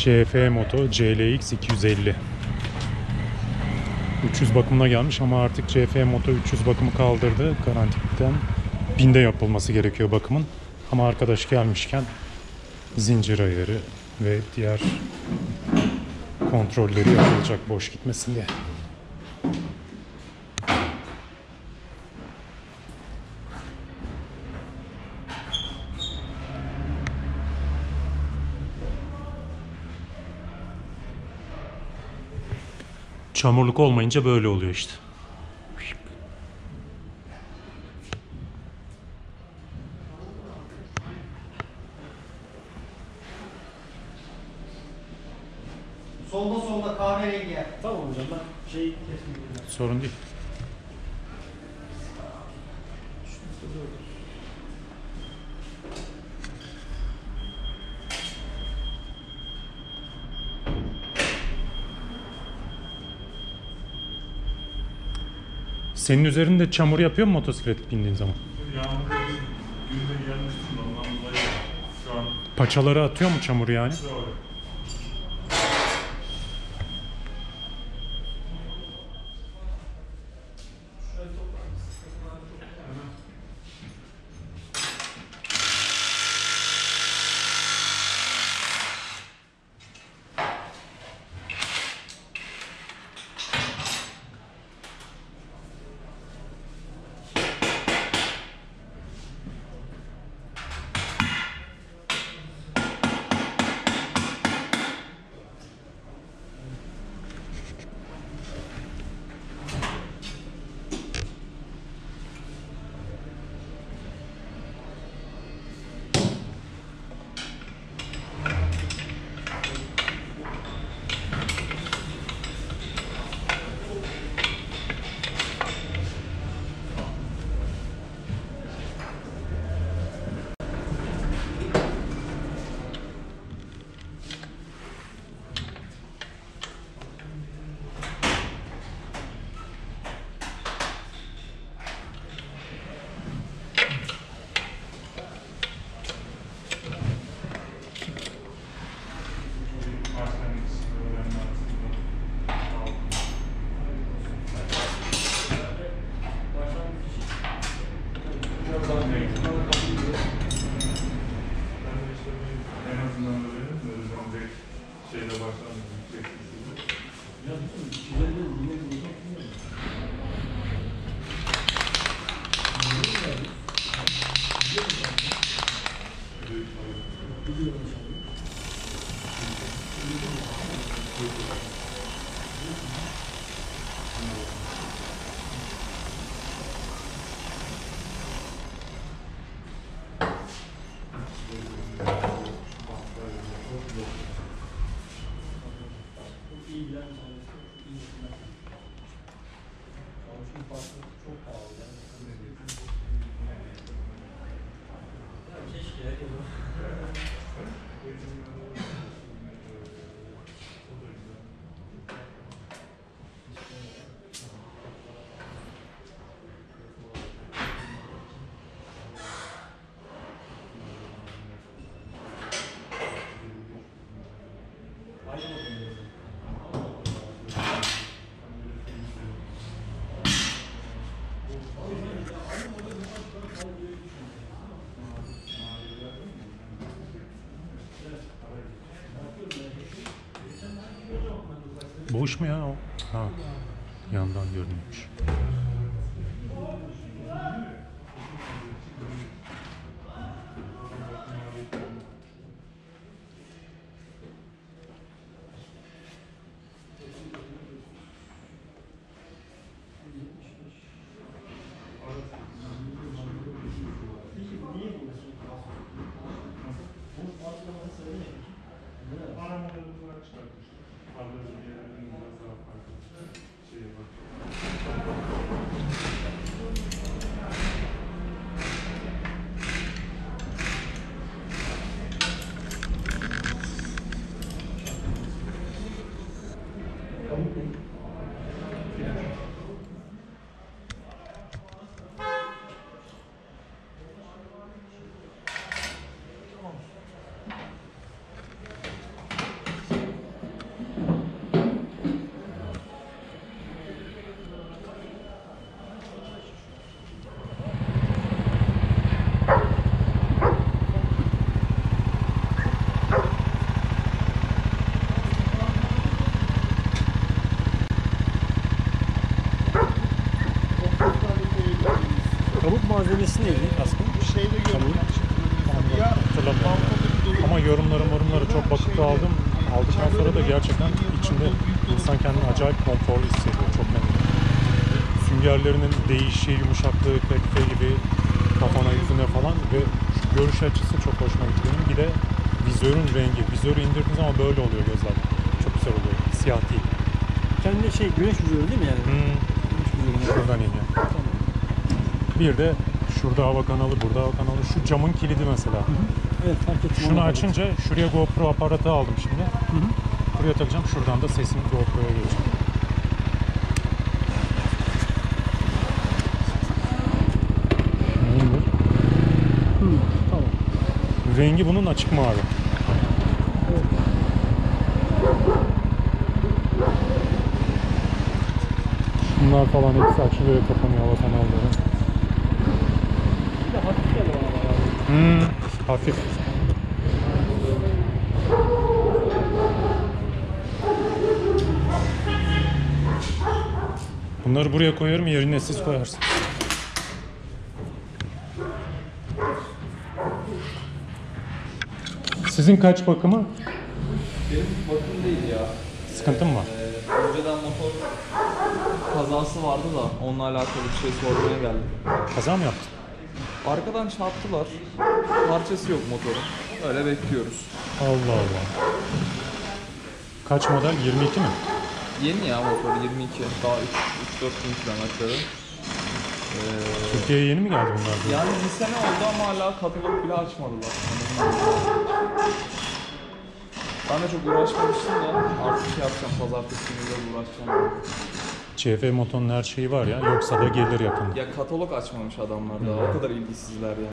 CF Moto CLX 250. 300 bakımına gelmiş ama artık CF Moto 300 bakımı kaldırdı. Garantiden 1000'de yapılması gerekiyor bakımın. Ama arkadaş gelmişken zincir ayarı ve diğer kontrolleri yapılacak boş gitmesin diye. Çamurluk olmayınca böyle oluyor işte. Solda kahverengi yer. Tamam hocam, ben kesmeyeyim. Sorun değil. Senin üzerinde çamur yapıyor mu motosiklet bindiğin zaman? Yağmurda günde gelmiştim, ondan dolayı şu an Paçaları atıyor mu çamur yani? şöyle. Boş mu ya o? Ha, yandan görünüyormuş. malzemesi neydi kaskın? Şeyde gördüm. Hatırlamıyorum. Ama yorumları çok bakıp da aldım. Aldıktan sonra da gerçekten içinde insan kendini acayip konforlu hissediyor. Çok memnun. Süngerlerinin değişi, yumuşaklığı, PKF gibi kafana yüzüne falan ve görüş açısı çok hoşuma gitti benim. Bir de vizörün rengi. Vizörü indirdiğiniz zaman böyle oluyor gözler. Çok güzel oluyor. Siyah değil. Kendi güneş vizörü değil mi yani? Güneş vizörü. Şuradan iniyor. Bir de şurada hava kanalı, burada hava kanalı. Şu camın kilidi mesela. Evet, fark ettim. Şunu onu açınca şuraya GoPro aparatı aldım şimdi. Buraya takacağım. Şuradan da sesimi GoPro'ya geleceğim. Neymiş? Tamam. Rengi bunun açık mavi. Bunlar falan hepsi açılıyor, kapanıyor hava kanalları. Bir de hafif geldi bana bayağı. Hafif. Bunları buraya koyarım, yerine siz koyarsınız. Sizin kaç bakımı? Benim bakım değil ya. Sıkıntın mı var? Önceden motor kazası vardı da onunla alakalı bir şey sormaya geldim. Kaza mı yaptın? Arkadan çarptılar. Parçası yok motorun. Öyle bekliyoruz. Allah Allah. Kaç model? 22 mi? Yeni ya motor 22. Daha 3-4 bin kilometrede. Türkiye'ye yeni mi geldi bunlar? Yani bir sene oldu ama hala katalog bile açmadılar. Ben de çok uğraşmamıştım da artık şey yapacağım. Pazartesi günü de uğraşacağım. CF Moto'nun her şeyi var ya. Yoksa da gelir yakında. Ya katalog açmamış adamlar da. O kadar ilgisizler yani.